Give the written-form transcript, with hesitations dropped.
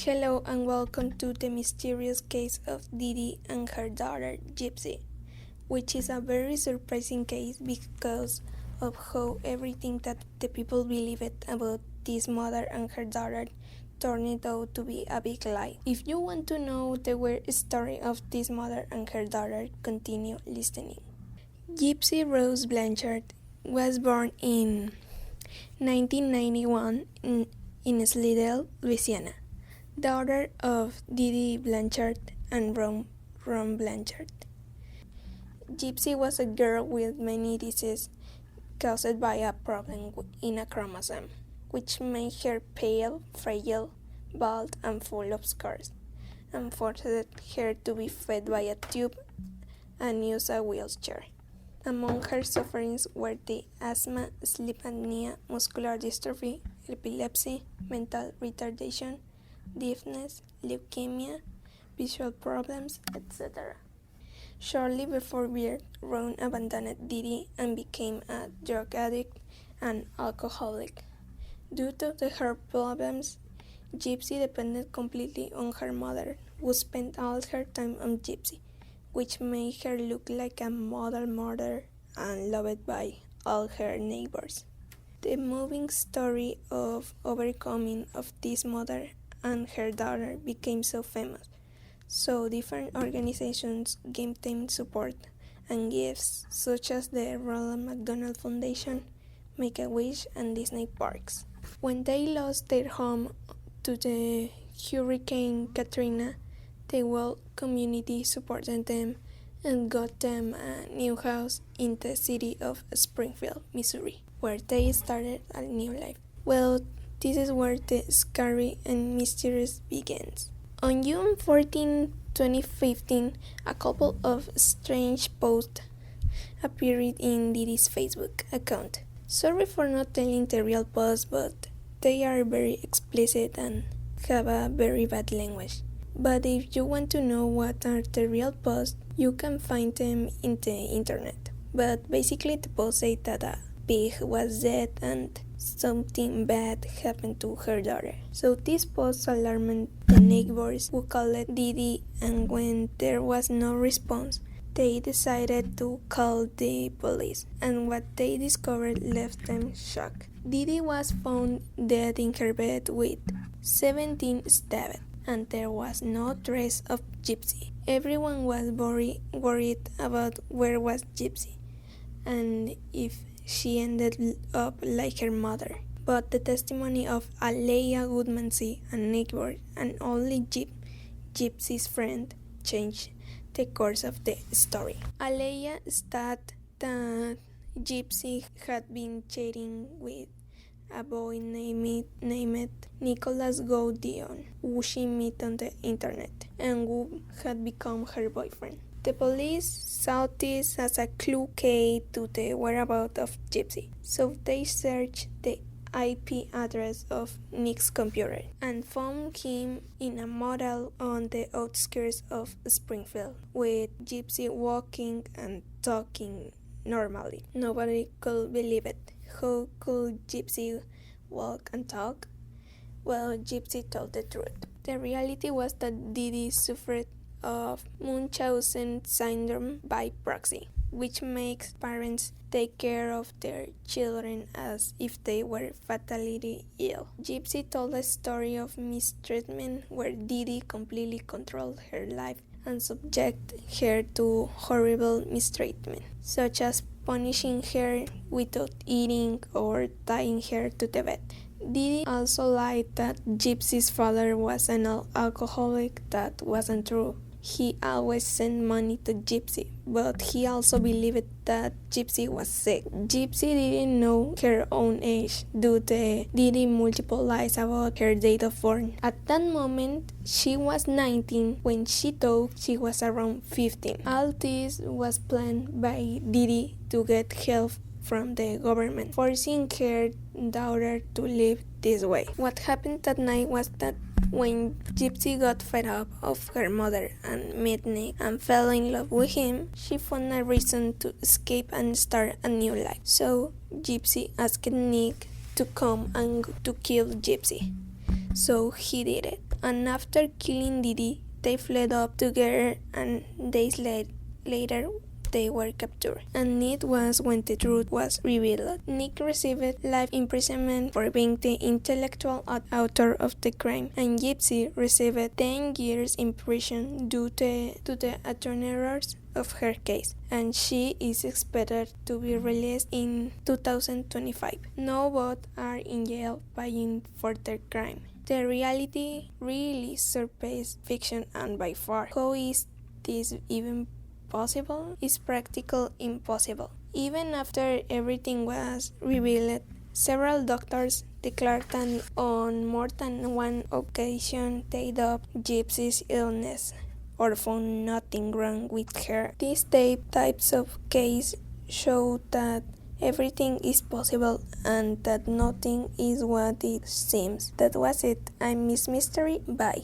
Hello and welcome to the mysterious case of Didi and her daughter Gypsy, which is a very surprising case because of how everything that the people believed about this mother and her daughter turned out to be a big lie. If you want to know the weird story of this mother and her daughter, continue listening. Gypsy Rose Blanchard was born in 1991 in Slidell, Louisiana, daughter of Didi Blanchard and Ron Blanchard. Gypsy was a girl with many diseases caused by a problem in a chromosome, which made her pale, fragile, bald, and full of scars, and forced her to be fed by a tube and use a wheelchair. Among her sufferings were the asthma, sleep apnea, muscular dystrophy, epilepsy, mental retardation, deafness, leukemia, visual problems, etc. Shortly before birth, Ron abandoned Didi and became a drug addict and alcoholic. Due to her problems, Gypsy depended completely on her mother, who spent all her time on Gypsy, which made her look like a model mother and loved by all her neighbors. The moving story of overcoming of this mother and her daughter became so famous, so different organizations gave them support and gifts such as the Ronald McDonald Foundation, Make-A-Wish, and Disney Parks. When they lost their home to the Hurricane Katrina, the whole community supported them and got them a new house in the city of Springfield, Missouri, where they started a new life. Well, this is where the scary and mysterious begins. On June 14, 2015, a couple of strange posts appeared in Didi's Facebook account. Sorry for not telling the real posts, but they are very explicit and have a very bad language. But if you want to know what are the real posts, you can find them in the internet. But basically the post say that a pig was dead and something bad happened to her daughter. So this post alarmed the neighbors, who called Didi, and when there was no response, they decided to call the police, and what they discovered left them shocked. Didi was found dead in her bed with 17 stabs, and there was no trace of Gypsy. Everyone was worried about where was Gypsy and if she ended up like her mother. But the testimony of Aleia Goodmansey, a neighbor and only Gypsy's friend, changed the course of the story. Aleia stated that Gypsy had been chatting with a boy named Nicholas Gaudion, who she met on the internet, and who had become her boyfriend. The police saw this as a clue key to the whereabouts of Gypsy, so they searched the IP address of Nick's computer and found him in a motel on the outskirts of Springfield, with Gypsy walking and talking normally. Nobody could believe it. How could Gypsy walk and talk? Well, Gypsy told the truth. The reality was that Didi suffered of Munchausen syndrome by proxy, which makes parents take care of their children as if they were fatally ill. Gypsy told a story of mistreatment where Didi completely controlled her life and subjected her to horrible mistreatment, such as punishing her without eating or tying her to the bed. Didi also lied that Gypsy's father was an alcoholic. That wasn't true. He always sent money to Gypsy, but he also believed that Gypsy was sick. Gypsy didn't know her own age due to Didi multiple lies about her date of birth. At that moment, she was 19 when she thought she was around 15. All this was planned by Didi to get help from the government, forcing her daughter to live this way. What happened that night was that when Gypsy got fed up of her mother and met Nick and fell in love with him, she found a reason to escape and start a new life. So Gypsy asked Nick to come and to kill Gypsy. So he did it. and after killing Didi, they fled up together, and days later they were captured. And it was when the truth was revealed. Nick received life imprisonment for being the intellectual author of the crime, and Gypsy received 10 years in prison due to the attorneys of her case, and she is expected to be released in 2025. Now both are in jail paying for their crime. The reality really surpassed fiction, and by far. How is this even possible? Is practical impossible. Even after everything was revealed, several doctors declared that on more than one occasion they doubted Gypsy's illness or found nothing wrong with her. These types of cases show that everything is possible and that nothing is what it seems. That was it. I'm Miss Mystery. Bye.